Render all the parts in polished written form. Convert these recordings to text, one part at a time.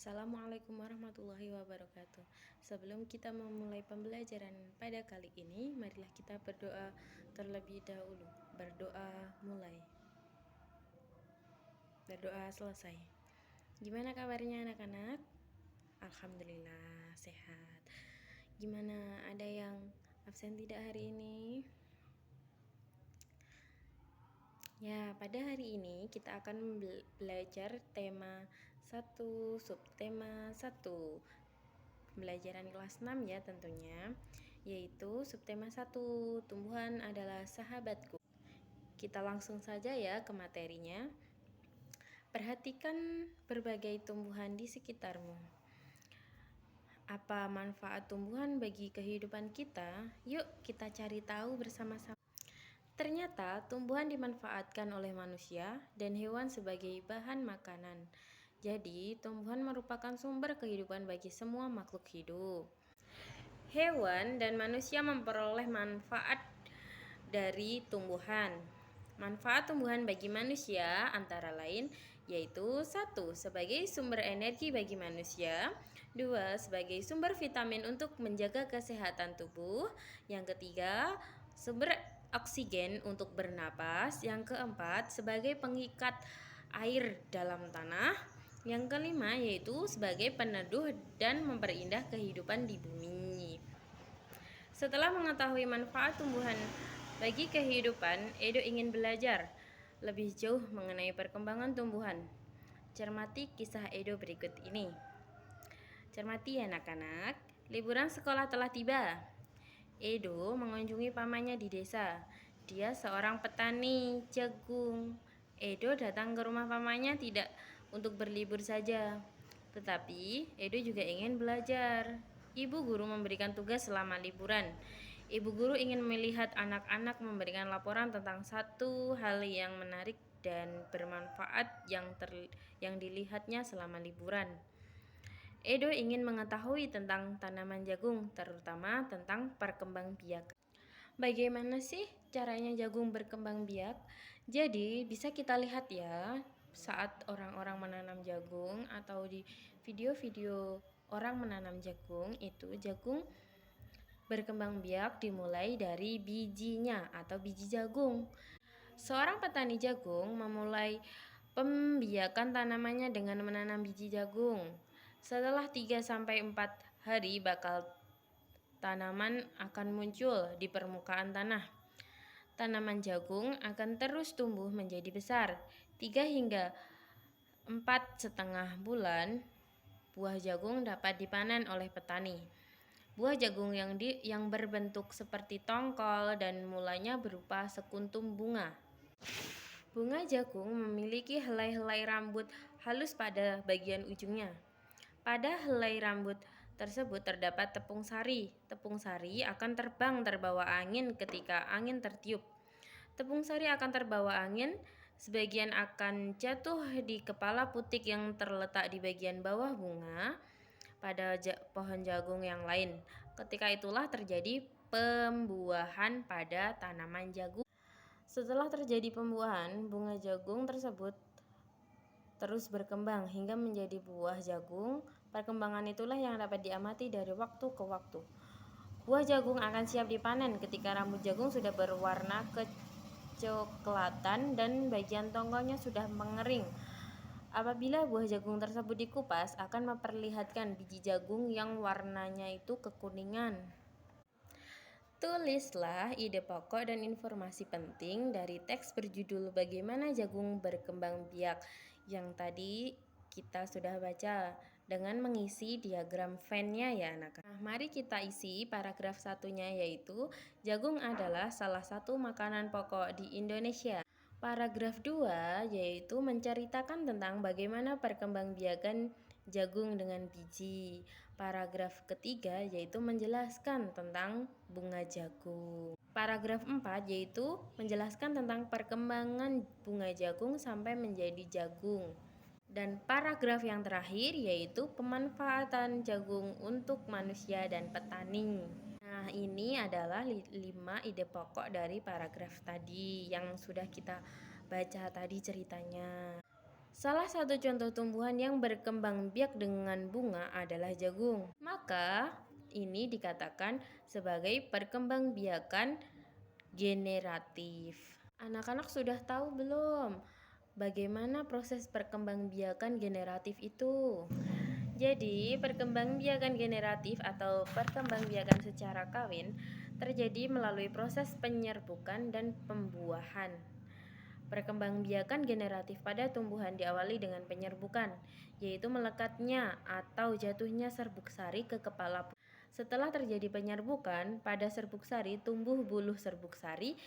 Assalamualaikum warahmatullahi wabarakatuh. Sebelum kita memulai pembelajaran pada kali ini, marilah kita berdoa terlebih dahulu. Berdoa mulai. Berdoa selesai. Gimana kabarnya anak-anak? Alhamdulillah sehat. Gimana, ada yang absen tidak hari ini? Ya, pada hari ini kita akan belajar tema 1, subtema 1. Pembelajaran kelas 6 ya tentunya, yaitu subtema 1, tumbuhan adalah sahabatku. Kita langsung saja ya ke materinya. Perhatikan berbagai tumbuhan di sekitarmu. Apa manfaat tumbuhan bagi kehidupan kita? Yuk kita cari tahu bersama-sama. Ternyata tumbuhan dimanfaatkan oleh manusia dan hewan sebagai bahan makanan. Jadi, tumbuhan merupakan sumber kehidupan bagi semua makhluk hidup. Hewan dan manusia memperoleh manfaat dari tumbuhan. Manfaat tumbuhan bagi manusia antara lain yaitu 1. Sebagai sumber energi bagi manusia, 2. Sebagai sumber vitamin untuk menjaga kesehatan tubuh, yang ketiga sumber oksigen untuk bernapas, yang keempat sebagai pengikat air dalam tanah, yang kelima yaitu sebagai peneduh dan memperindah kehidupan di bumi. Setelah mengetahui manfaat tumbuhan bagi kehidupan, Edo ingin belajar lebih jauh mengenai perkembangan tumbuhan. Cermati kisah Edo berikut ini. Cermati ya anak-anak, liburan sekolah telah tiba. Edo mengunjungi pamannya di desa. Dia seorang petani jagung. Edo datang ke rumah pamannya tidak untuk berlibur saja, tetapi Edo juga ingin belajar. Ibu guru memberikan tugas selama liburan. Ibu guru ingin melihat anak-anak memberikan laporan tentang satu hal yang menarik dan bermanfaat yang dilihatnya selama liburan. Edo ingin mengetahui tentang tanaman jagung, terutama tentang perkembangbiakan. Bagaimana sih caranya jagung berkembang biak? Jadi bisa kita lihat ya, saat orang-orang menanam jagung atau di video-video orang menanam jagung, itu jagung berkembang biak dimulai dari bijinya atau biji jagung. Seorang petani jagung memulai pembiakan tanamannya dengan menanam biji jagung. Setelah 3-4 hari tanaman akan muncul di permukaan tanah. Tanaman jagung akan terus tumbuh menjadi besar. 3 hingga 4,5 bulan, buah jagung dapat dipanen oleh petani. Buah jagung yang berbentuk seperti tongkol dan mulanya berupa sekuntum bunga. Bunga jagung memiliki helai-helai rambut halus pada bagian ujungnya. Pada helai rambut tersebut terdapat tepung sari. Tepung sari akan terbang terbawa angin ketika angin tertiup. Tepung sari akan terbawa angin, sebagian akan jatuh di kepala putik yang terletak di bagian bawah bunga pada pohon jagung yang lain. Ketika itulah terjadi pembuahan pada tanaman jagung. Setelah terjadi pembuahan, bunga jagung tersebut terus berkembang hingga menjadi buah jagung. Perkembangan itulah yang dapat diamati dari waktu ke waktu. Buah jagung akan siap dipanen ketika rambut jagung sudah berwarna kecoklatan dan bagian tongkolnya sudah mengering. Apabila buah jagung tersebut dikupas, akan memperlihatkan biji jagung yang warnanya itu kekuningan. Tulislah ide pokok dan informasi penting dari teks berjudul Bagaimana Jagung Berkembang Biak yang tadi kita sudah baca dengan mengisi diagram Venn-nya ya anak-anak. Nah, mari kita isi paragraf satunya, yaitu jagung adalah salah satu makanan pokok di Indonesia. Paragraf 2 yaitu menceritakan tentang bagaimana perkembangbiakan jagung dengan biji. Paragraf ketiga yaitu menjelaskan tentang bunga jagung. Paragraf 4 yaitu menjelaskan tentang perkembangan bunga jagung sampai menjadi jagung. Dan paragraf yang terakhir yaitu pemanfaatan jagung untuk manusia dan petani. Nah, ini adalah 5 ide pokok dari paragraf tadi yang sudah kita baca tadi ceritanya. Salah satu contoh tumbuhan yang berkembang biak dengan bunga adalah jagung. Maka, ini dikatakan sebagai perkembangbiakan generatif. Anak-anak sudah tahu belum bagaimana proses perkembangbiakan generatif itu? Jadi, perkembangbiakan generatif atau perkembangbiakan secara kawin terjadi melalui proses penyerbukan dan pembuahan. Perkembangbiakan generatif pada tumbuhan diawali dengan penyerbukan, yaitu melekatnya atau jatuhnya serbuk sari ke kepala. Setelah terjadi penyerbukan, pada serbuk sari tumbuh buluh serbuk sari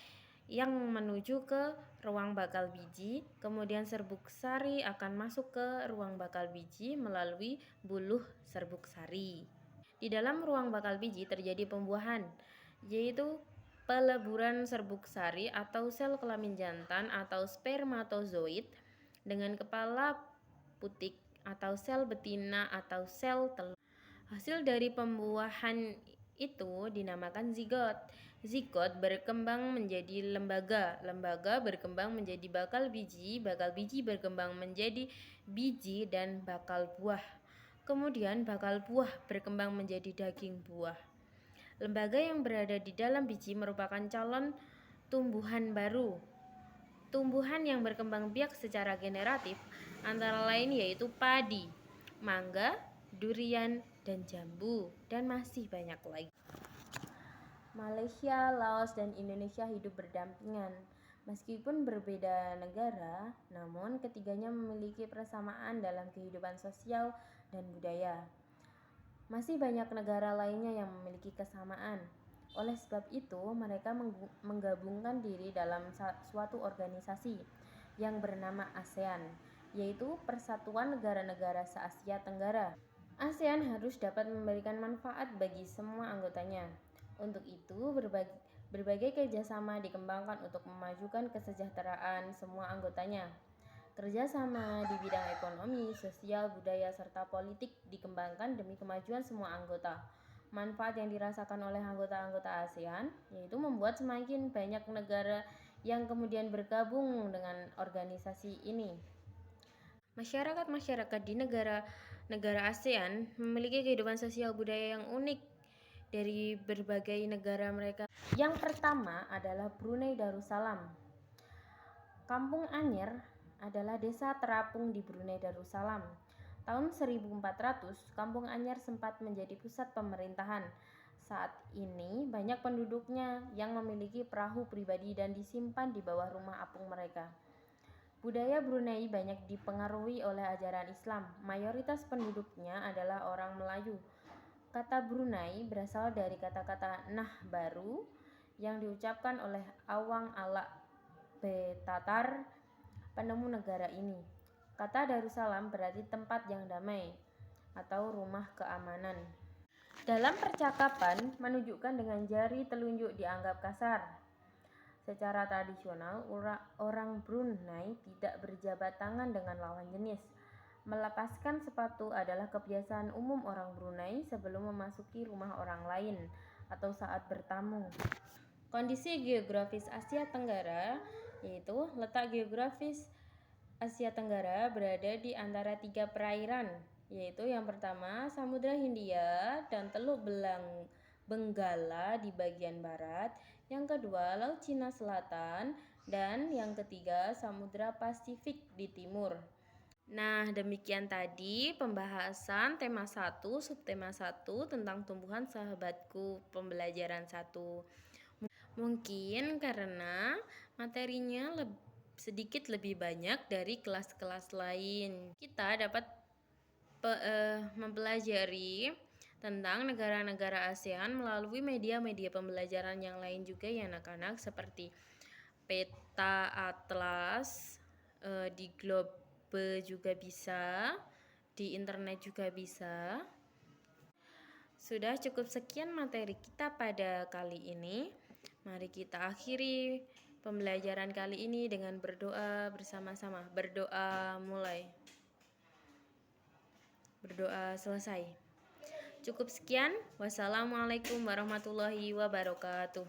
yang menuju ke ruang bakal biji, kemudian serbuk sari akan masuk ke ruang bakal biji melalui buluh serbuk sari. Di dalam ruang bakal biji terjadi pembuahan, yaitu peleburan serbuk sari atau sel kelamin jantan atau spermatozoid dengan kepala putik atau sel betina atau sel telur. Hasil dari pembuahan itu dinamakan zigot. Zigot berkembang menjadi lembaga, lembaga berkembang menjadi bakal biji berkembang menjadi biji dan bakal buah. Kemudian bakal buah berkembang menjadi daging buah. Lembaga yang berada di dalam biji merupakan calon tumbuhan baru. Tumbuhan yang berkembang biak secara generatif antara lain yaitu padi, mangga, durian, dan jambu, dan masih banyak lagi. Malaysia, Laos, dan Indonesia hidup berdampingan. Meskipun berbeda negara, namun ketiganya memiliki persamaan dalam kehidupan sosial dan budaya. Masih banyak negara lainnya yang memiliki kesamaan. Oleh sebab itu, mereka menggabungkan diri dalam suatu organisasi yang bernama ASEAN, yaitu Persatuan Negara-Negara se-Asia Tenggara. ASEAN harus dapat memberikan manfaat bagi semua anggotanya. Untuk itu, berbagai kerjasama dikembangkan untuk memajukan kesejahteraan semua anggotanya. Kerjasama di bidang ekonomi, sosial, budaya, serta politik dikembangkan demi kemajuan semua anggota. Manfaat yang dirasakan oleh anggota-anggota ASEAN yaitu membuat semakin banyak negara yang kemudian bergabung dengan organisasi ini. Masyarakat-masyarakat di negara ASEAN memiliki kehidupan sosial budaya yang unik dari berbagai negara mereka. Yang pertama adalah Brunei Darussalam. Kampung Anyer adalah desa terapung di Brunei Darussalam. Tahun 1400, Kampung Anyer sempat menjadi pusat pemerintahan. Saat ini, banyak penduduknya yang memiliki perahu pribadi dan disimpan di bawah rumah apung mereka. Budaya Brunei banyak dipengaruhi oleh ajaran Islam. Mayoritas penduduknya adalah orang Melayu. Kata Brunei berasal dari kata-kata nah baru yang diucapkan oleh Awang Ala Betatar, penemu negara ini. Kata Darussalam berarti tempat yang damai atau rumah keamanan. Dalam percakapan, menunjukkan dengan jari telunjuk dianggap kasar. Secara tradisional, orang Brunei tidak berjabat tangan dengan lawan jenis. Melepaskan sepatu adalah kebiasaan umum orang Brunei sebelum memasuki rumah orang lain atau saat bertamu. Kondisi geografis Asia Tenggara, yaitu letak geografis Asia Tenggara berada di antara tiga perairan, yaitu yang pertama Samudra Hindia dan Teluk Benggala di bagian barat, yang kedua Laut Cina Selatan, dan yang ketiga Samudra Pasifik di timur. Nah, demikian tadi pembahasan tema 1, subtema 1 tentang tumbuhan sahabatku pembelajaran 1. Mungkin karena materinya sedikit lebih banyak dari kelas-kelas lain. Kita dapat mempelajari tentang negara-negara ASEAN melalui media-media pembelajaran yang lain juga ya anak-anak, seperti peta atlas, di Globe juga bisa, di internet juga bisa. Sudah cukup sekian materi kita pada kali ini. Mari kita akhiri pembelajaran kali ini dengan berdoa bersama-sama. Berdoa mulai. Berdoa selesai. Cukup sekian. Wassalamualaikum warahmatullahi wabarakatuh.